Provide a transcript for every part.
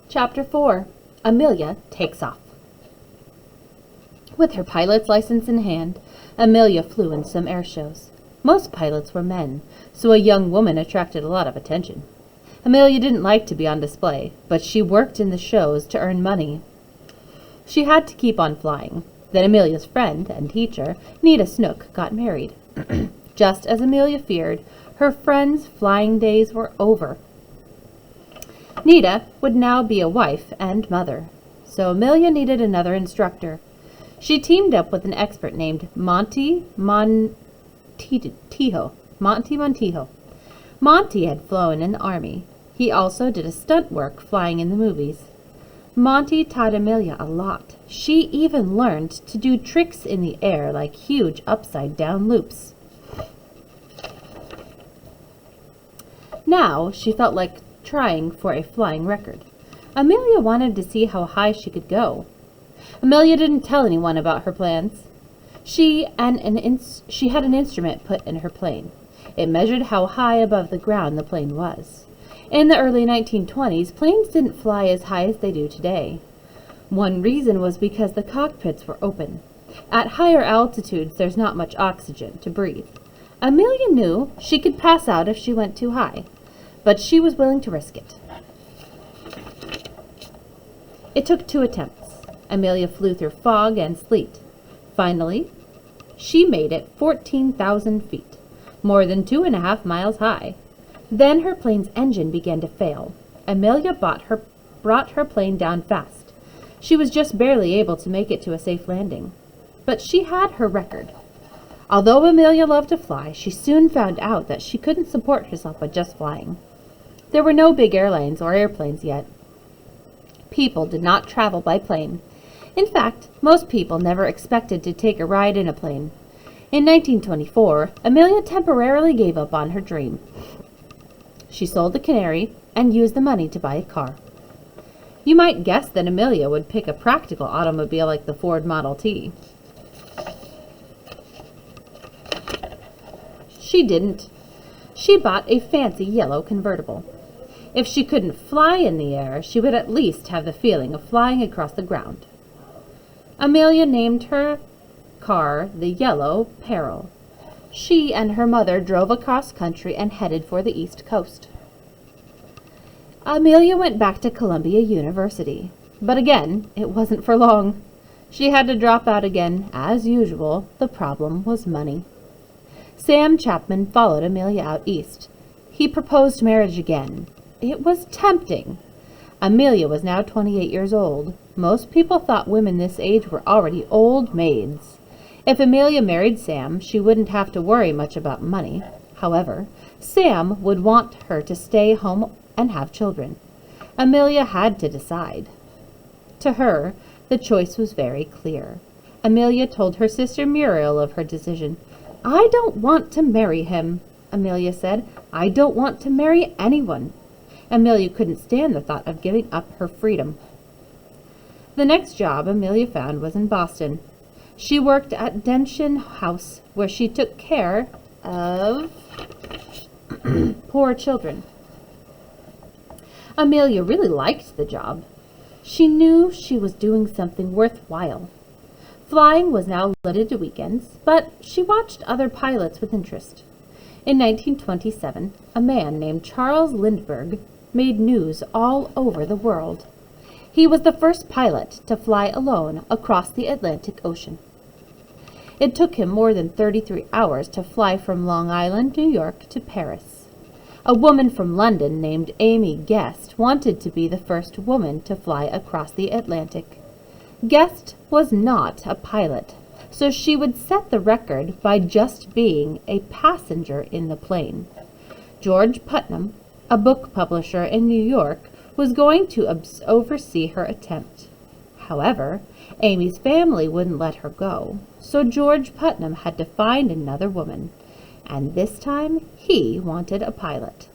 Chapter 4. Amelia Takes Off. With her pilot's license in hand, Amelia flew in some air shows. Most pilots were men, so a young woman attracted a lot of attention. Amelia didn't like to be on display, but she worked in the shows to earn money. She had to keep on flying. Then Amelia's friend and teacher, Nita Snook, got married. Just as Amelia feared, her friend's flying days were over. Nita would now be a wife and mother, so Amelia needed another instructor. She teamed up with an expert named Monty Montijo. Monty had flown in the Army. He also did a stunt work flying in the movies. Monty taught Amelia a lot. She even learned to do tricks in the air like huge upside-down loops. Now she felt like trying for a flying record. Amelia wanted to see how high she could go. Amelia didn't tell anyone about her plans. She had an instrument put in her plane. It measured how high above the ground the plane was. In the early 1920s, planes didn't fly as high as they do today. One reason was because the cockpits were open. At higher altitudes, there's not much oxygen to breathe. Amelia knew she could pass out if she went too high, but she was willing to risk it. It took 2 attempts. Amelia flew through fog and sleet. Finally, she made it 14,000 feet, more than 2.5 miles high. Then her plane's engine began to fail. Amelia brought her plane down fast. She was just barely able to make it to a safe landing. But she had her record. Although Amelia loved to fly, she soon found out that she couldn't support herself by just flying. There were no big airlines or airplanes yet. People did not travel by plane. In fact, most people never expected to take a ride in a plane. In 1924, Amelia temporarily gave up on her dream. She sold the Canary and used the money to buy a car. You might guess that Amelia would pick a practical automobile like the Ford Model T. She didn't. She bought a fancy yellow convertible. If she couldn't fly in the air, she would at least have the feeling of flying across the ground. Amelia named her car the Yellow Peril. She and her mother drove across country and headed for the East Coast. Amelia went back to Columbia University, but again, it wasn't for long. She had to drop out again. As usual, the problem was money. Sam Chapman followed Amelia out east. He proposed marriage again. It was tempting. Amelia was now 28 years old. Most people thought women this age were already old maids. If Amelia married Sam, she wouldn't have to worry much about money. However, Sam would want her to stay home and have children. Amelia had to decide. To her, the choice was very clear. Amelia told her sister Muriel of her decision. "I don't want to marry him," Amelia said. "I don't want to marry anyone." Amelia couldn't stand the thought of giving up her freedom. The next job Amelia found was in Boston. She worked at Densham House, where she took care of poor children. Amelia really liked the job. She knew she was doing something worthwhile. Flying was now limited to weekends, but she watched other pilots with interest. In 1927, a man named Charles Lindbergh made news all over the world. He was the first pilot to fly alone across the Atlantic Ocean. It took him more than 33 hours to fly from Long Island, New York, to Paris. A woman from London named Amy Guest wanted to be the first woman to fly across the Atlantic. Guest was not a pilot, so she would set the record by just being a passenger in the plane. George Putnam, a book publisher in New York, was going to oversee her attempt. However, Amy's family wouldn't let her go, so George Putnam had to find another woman, and this time he wanted a pilot.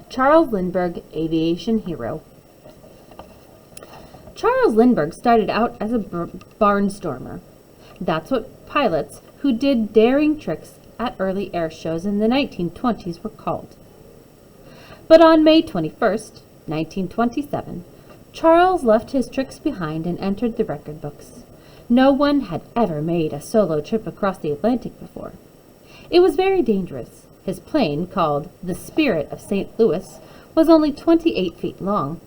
Charles Lindbergh, aviation hero. Charles Lindbergh started out as a barnstormer. That's what pilots who did daring tricks at early air shows in the 1920s were called. But on May 21st, 1927, Charles left his tricks behind and entered the record books. No one had ever made a solo trip across the Atlantic before. It was very dangerous. His plane, called the Spirit of St. Louis, was only 28 feet long.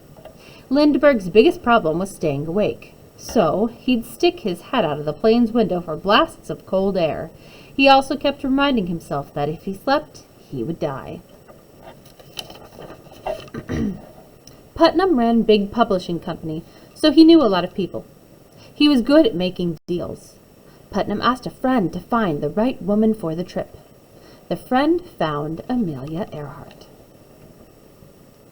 Lindbergh's biggest problem was staying awake, so he'd stick his head out of the plane's window for blasts of cold air. He also kept reminding himself that if he slept, he would die. Putnam ran big publishing company, so he knew a lot of people. He was good at making deals. Putnam asked a friend to find the right woman for the trip. The friend found Amelia Earhart.